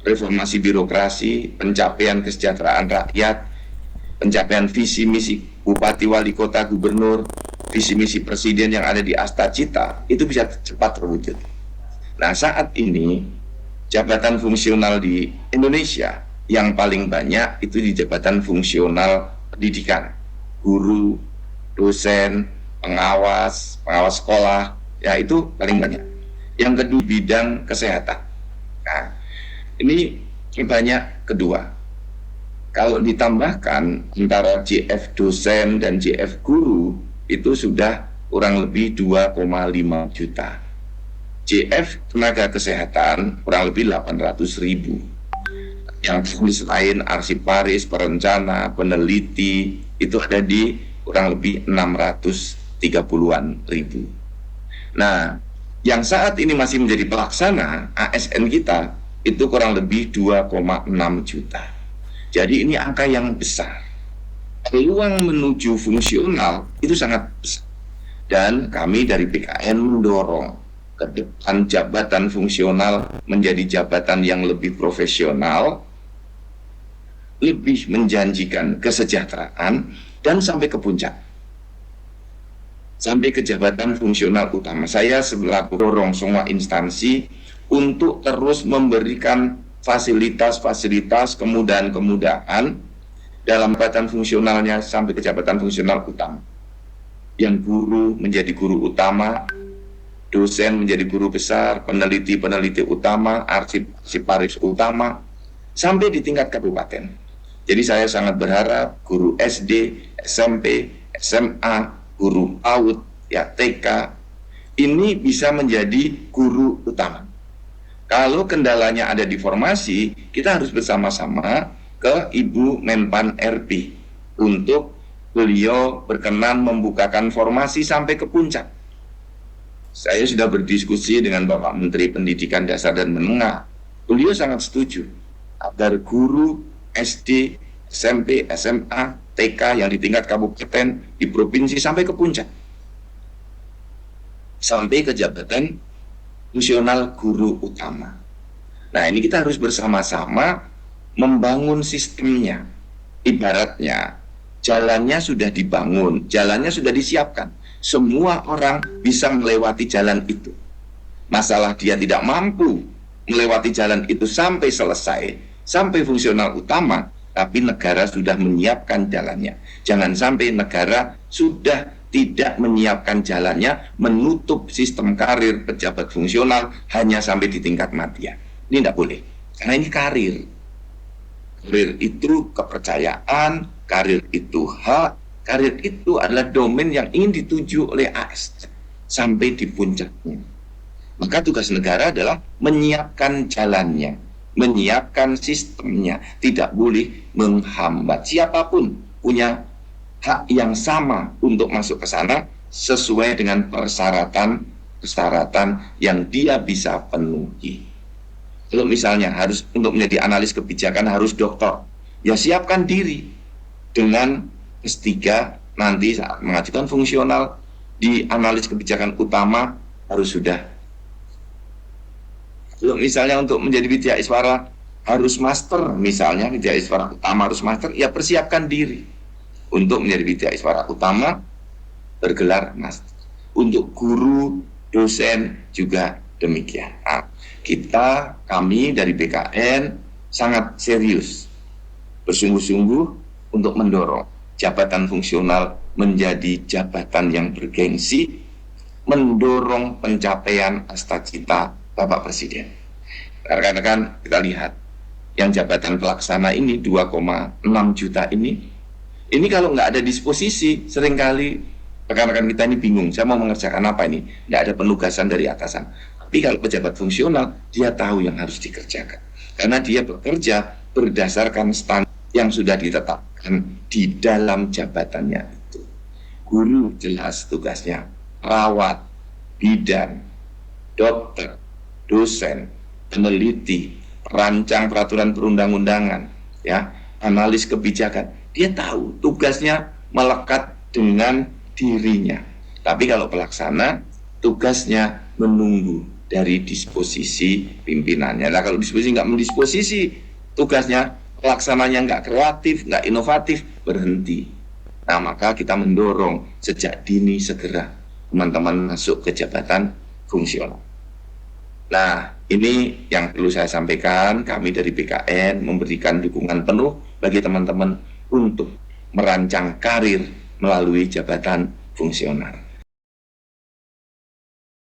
reformasi birokrasi, pencapaian kesejahteraan rakyat, pencapaian visi misi bupati, wali kota, gubernur, visi misi presiden yang ada di Asta Cita, itu bisa cepat terwujud. Nah, saat ini jabatan fungsional di Indonesia yang paling banyak itu di jabatan fungsional pendidikan, guru, dosen, pengawas sekolah, ya itu paling banyak. Yang kedua, bidang kesehatan. Nah, ini banyak kedua. Kalau ditambahkan antara JF dosen dan JF guru itu sudah kurang lebih 2,5 juta. JF tenaga kesehatan kurang lebih 800.000. Yang tulis lain arsiparis, perencana, peneliti itu ada di kurang lebih 630-an ribu. Nah, yang saat ini masih menjadi pelaksana ASN kita itu kurang lebih 2,6 juta. Jadi ini angka yang besar. Peluang menuju fungsional itu sangat besar. Dan kami dari BKN mendorong ke depan jabatan fungsional menjadi jabatan yang lebih profesional, lebih menjanjikan kesejahteraan, dan sampai ke puncak. Sampai ke jabatan fungsional utama. Saya selaku dorong semua instansi untuk terus memberikan fasilitas-fasilitas, kemudahan-kemudahan dalam jabatan fungsionalnya sampai ke jabatan fungsional utama. Yang guru menjadi guru utama, dosen menjadi guru besar, peneliti-peneliti utama, arsiparis utama, sampai di tingkat kabupaten. Jadi saya sangat berharap guru SD, SMP, SMA, guru PAUD, ya TK, ini bisa menjadi guru utama. Kalau kendalanya ada di formasi, kita harus bersama-sama ke Ibu Menpan RP untuk beliau berkenan membukakan formasi sampai ke puncak. Saya sudah berdiskusi dengan Bapak Menteri Pendidikan Dasar dan Menengah. Beliau sangat setuju agar guru SD, SMP, SMA, TK yang di tingkat kabupaten, di provinsi sampai ke puncak. Sampai ke jabatan fungsional guru utama. Nah, ini kita harus bersama-sama membangun sistemnya. Ibaratnya, jalannya sudah dibangun, jalannya sudah disiapkan. Semua orang bisa melewati jalan itu. Masalah dia tidak mampu melewati jalan itu sampai selesai, sampai fungsional utama, tapi negara sudah menyiapkan jalannya. Jangan sampai negara sudah tidak menyiapkan jalannya, menutup sistem karir pejabat fungsional hanya sampai di tingkat madya. Ini tidak boleh, karena ini karir. Karir itu kepercayaan, karir itu hak, karir itu adalah domain yang ingin dituju oleh ASN sampai di puncaknya. Maka tugas negara adalah menyiapkan jalannya, menyiapkan sistemnya, tidak boleh menghambat. Siapapun punya hak yang sama untuk masuk ke sana sesuai dengan persyaratan yang dia bisa penuhi. Kalau misalnya harus untuk menjadi analis kebijakan harus doktor, ya siapkan diri dengan S3 nanti saat mengajukan fungsional di analis kebijakan utama harus sudah. Kalau misalnya untuk menjadi Widya Iswara harus master, misalnya Widya Iswara utama harus master, ya persiapkan diri untuk menjadi Widya Iswara utama bergelar master. Untuk guru, dosen juga demikian. Nah, kami dari BKN sangat serius, bersungguh-sungguh untuk mendorong jabatan fungsional menjadi jabatan yang bergengsi, mendorong pencapaian cita-cita Bapak Presiden. Rekan-rekan, kita lihat yang jabatan pelaksana ini 2,6 juta ini kalau nggak ada disposisi, seringkali rekan-rekan kita ini bingung, saya mau mengerjakan apa ini, nggak ada penugasan dari atasan. Tapi kalau pejabat fungsional, dia tahu yang harus dikerjakan, karena dia bekerja berdasarkan standar yang sudah ditetapkan di dalam jabatannya itu. Guru jelas tugasnya, perawat, bidan, dokter, dosen, peneliti, perancang peraturan perundang-undangan, ya, analis kebijakan. Dia tahu tugasnya melekat dengan dirinya. Tapi kalau pelaksana, tugasnya menunggu dari disposisi pimpinannya. Nah, kalau disposisi nggak mendisposisi tugasnya, pelaksananya nggak kreatif, nggak inovatif, berhenti. Nah, maka kita mendorong sejak dini segera teman-teman masuk ke jabatan fungsional. Nah, ini yang perlu saya sampaikan. Kami dari BKN memberikan dukungan penuh bagi teman-teman untuk merancang karir melalui jabatan fungsional.